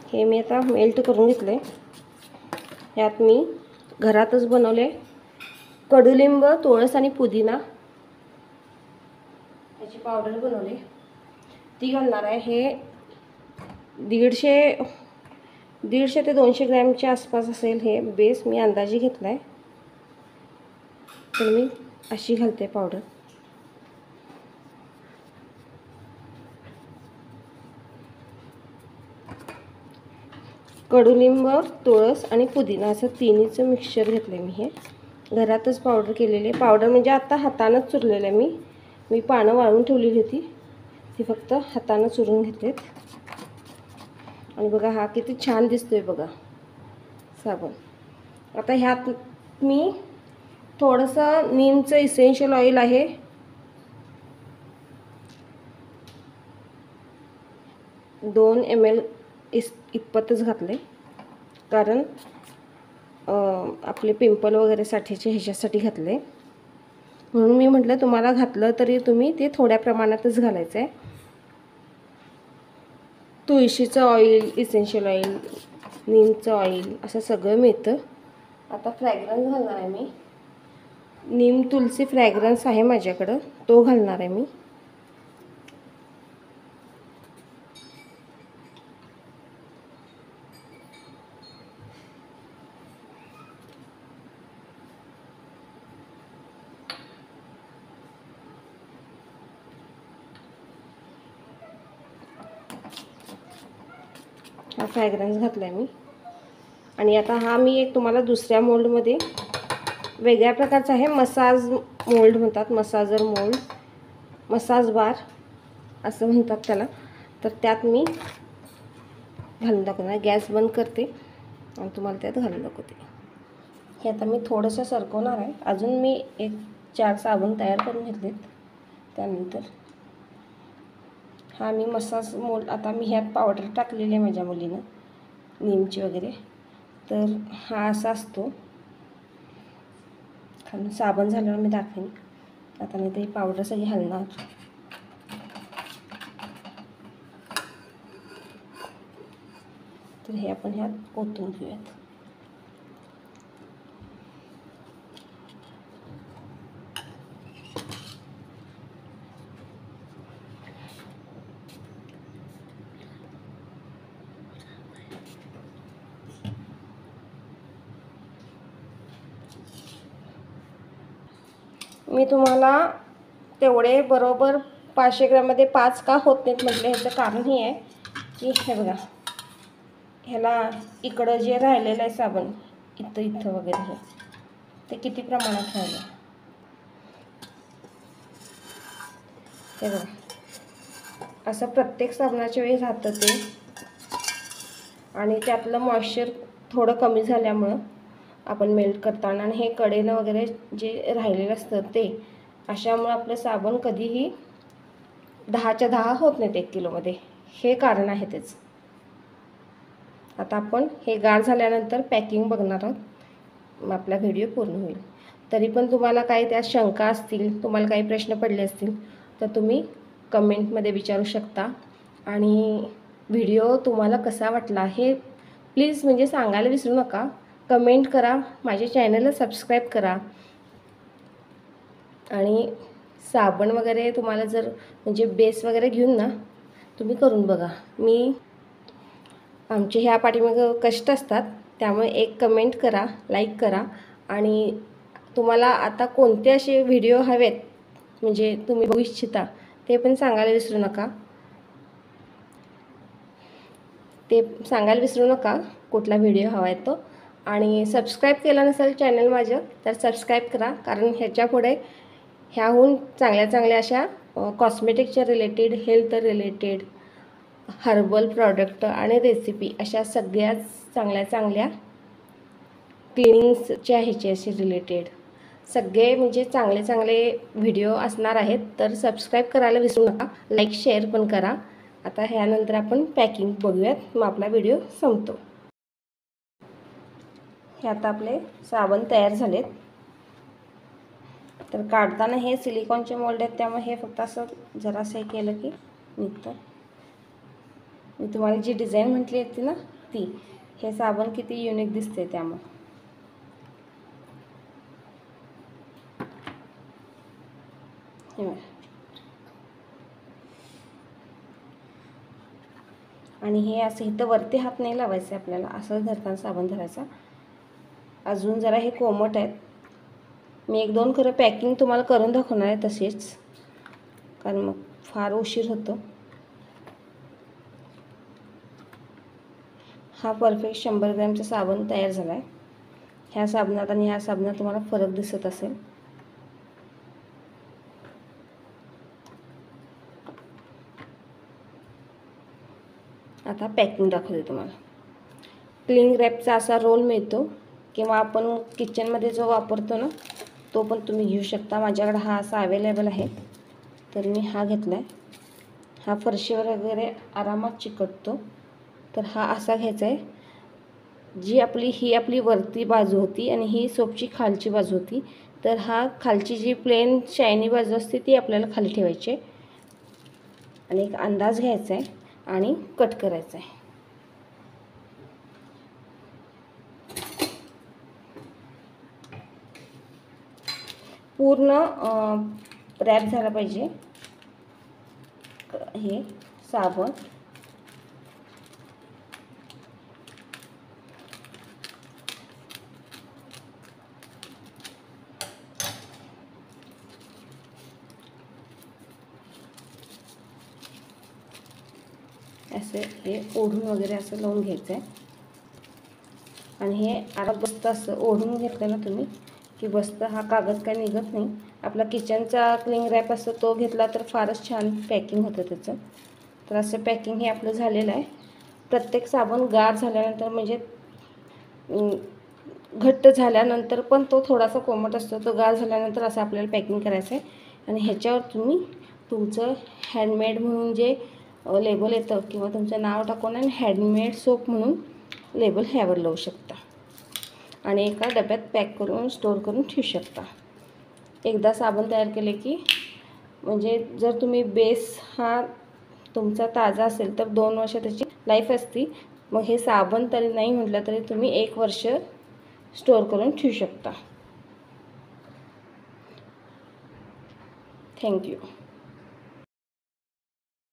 हे मी आता मेल्ट करून घेतले। यात मी घरातच बनवले कडुलिंब, तुळस आणि पुदिना याची पावडर बनवली, ती घालणार आहे। हे 150 ते 200 ग्रॅमच्या आसपास असेल हे बेस, मी अंदाजे घेतला आहे। तर मी अशी घालते पावडर। कडुलिंब, तुळस आणि पुदिना असं तिन्हीचं मिक्सचर घेतलं मी। हे घरातच पावडर केलेली पावडर, म्हणजे आता हातानंच चुरलेलं आहे मी पानं वाळून ठेवलेली होती, ती फक्त हातानं चुरून घेतलेत। आणि बघा हा किती छान दिसतोय बघा साबण। आता ह्यात मी थोडंसं नीमचं इसेन्शियल ऑइल आहे, दोन ml इतपतच घातले, कारण आपले पिंपल वगैरे साठीचे ह्याच्यासाठी घातले, म्हणून मी म्हटलं तुम्हाला घातलं तरी तुम्ही ते थोड्या प्रमाणातच घालायचं आहे। तुळशीचं ऑइल, इसेन्शियल ऑइल, नीमचं ऑइल असं सगळं मिळतं। आता फ्रॅग्रन्स घालणार आहे मी, नीम तुलसी फ्रॅग्रन्स आहे माझ्याकडं, तो घालणार आहे मी। हा फ्रॅग्रन्स घातलाय मी। आणि आता हा मी एक तुम्हाला दुसऱ्या मोल्डमध्ये वेगळ्या प्रकारचा आहे, मसाज मोल्ड म्हणतात, मसाजर मोल्ड, मसाज बार असं म्हणतात त्याला। तर त्यात मी घालून दाखवणार, गॅस बंद करते आणि तुम्हाला त्यात घालून दाखवते। हे आता मी थोडंसं सरकवणार आहे, अजून मी 1-4 साबण तयार करून घेतलेत। त्यानंतर हा मी मसाज मोल्ड, आता मी ह्यात पावडर टाकलेली आहे माझ्या मुलीनं नीमची वगैरे, तर हा असा असतो। खालून साबण झाल्यावर मी दाखवेन, आता मी ते पावडर सगळी घालणार। तर हे आपण ह्यात ओतून घेऊयात। मी तुम्हाला तेवढे बरोबर 500 ग्रॅममध्ये 5 का होत नाहीत म्हटलं, ह्याचं कारण हे आहे की हे बघा, ह्याला इकडं जे राहिलेलं आहे साबण, इथं वगैरे हे ते किती प्रमाणात राहिलं हे बघा। असं प्रत्येक साबणाच्या वेळी राहतं ते, आणि त्यातलं मॉइश्चर थोडं कमी झाल्यामुळं आपण मेल्ट करताना, आणि हे कडेनं वगैरे जे राहिलेलं असतं ते, अशामुळे आपलं साबण कधीही 10च्या 10 होत नाहीत 1 किलोमध्ये, हे कारण आहे त्याचं। आता आपण हे गार झाल्यानंतर पॅकिंग बघणार आहोत, मग आपला व्हिडिओ पूर्ण होईल। तरी पण तुम्हाला काही त्यात शंका असतील, तुम्हाला काही प्रश्न पडले असतील तर तुम्ही कमेंटमध्ये विचारू शकता। आणि व्हिडिओ तुम्हाला कसा वाटला हे प्लीज म्हणजे सांगायला विसरू नका, कमेंट करा, माझ्या चॅनलला सबस्क्राईब करा। आणि साबण वगैरे तुम्हाला जर म्हणजे बेस वगैरे घेऊन ना तुम्ही करून बघा। आमचे ह्या पाठीमागे कष्ट असतात, त्यामुळे एक कमेंट करा, लाईक करा, आणि तुम्हाला आता कोणते असे व्हिडिओ हवेत म्हणजे तुम्ही बघू इच्छिता ते पण सांगायला विसरू नका। कुठला व्हिडिओ हवा आहे तो। आणि सबस्क्राईब केला नसेल चॅनल माझं तर सबस्क्राईब करा, कारण ह्याच्यापुढे ह्याहून चांगल्या अशा कॉस्मेटिकच्या related, health related, herbal product आणि रेसिपी अशा सगळ्याच चांगल्या क्लिनिंगच्या ह्याच्याशी रिलेटेड सगळे म्हणजे चांगले व्हिडिओ असणार आहेत। तर सबस्क्राईब करायला विसरू नका, लाईक शेअर पण करा। आता ह्यानंतर आपण पॅकिंग बघूयात, मग आपला व्हिडिओ संपतो। हे आता आपले साबण तयार झालेत। तर काढताना हे सिलिकॉनचे मोल्ड आहेत, त्यामुळे हे फक्त असं जरासं केलं की निघतं। मी तुम्हाला जी डिझाईन म्हटली होती ना ती हे साबण किती युनिक दिसते त्यामुळे. आणि हे असं इथं वरती हात नाही लावायचे आपल्याला, असं धरताना साबण धरायचा. अजून जरा हे कोमट आहेत. मी 1-2 खरं पॅकिंग तुम्हाला करून दाखवणार आहे तसेच, कारण मग फार उशीर होतो. हा परफेक्ट 100 ग्रॅमचा साबण तयार झाला आहे. ह्या साबणात आणि ह्या साबणात तुम्हाला फरक दिसत असेल. आता पॅकिंग दाखवते तुम्हाला. क्लिंग रॅपचा असा रोल मिळतो किंवा आपण किचनमध्ये जो वापरतो ना तो पण तुम्ही घेऊ शकता. माझ्याकडे हा असा अवेलेबल आहे तर मी हा घेतला आहे. हा फरशीवर वगैरे आरामात चिकटतो. तर हा असा घ्यायचा आहे. ही आपली वरती बाजू होती आणि ही सोपची खालची बाजू होती. तर हा खालची जी प्लेन शायनी बाजू असते ती आपल्याला खाली ठेवायची आहे आणि एक अंदाज घ्यायचा आहे आणि कट करायचा आहे. पूर्ण रॅप झाला पाहिजे हे साबण. असे हे ओढून वगैरे असं लावून घ्यायचं आहे आणि हे आराम बसतं. असं ओढून घेतलं ना तुम्ही की बसतं. हा कागद काय निघत नाही. आपला किचनचा क्लिंग रॅप असतो तो घेतला तर फारच छान पॅकिंग होतं त्याचं. तर असं पॅकिंग हे आपलं झालेलं आहे. प्रत्येक साबण गार झाल्यानंतर म्हणजे घट्ट झाल्यानंतर पण तो थोडासा कोमट असतो. तो गार झाल्यानंतर असं आपल्याला पॅकिंग करायचं आहे आणि ह्याच्यावर तुम्ही तुमचं हँडमेड म्हणून जे लेबल येतं किंवा तुमचं नाव टाकून आणि हँडमेड सोप म्हणून लेबल ह्यावर लावू शकता आणि एका डब्यात पॅक करून स्टोअर करून ठेवू शकता. एकदा साबण तयार केले की म्हणजे जर तुम्ही बेस हा तुमचा ताजा असेल तर 2 वर्ष त्याची लाईफ असती. मग हे साबण तरी नाही म्हटलं तरी तुम्ही 1 वर्ष स्टोअर करून ठेवू शकता. थँक्यू.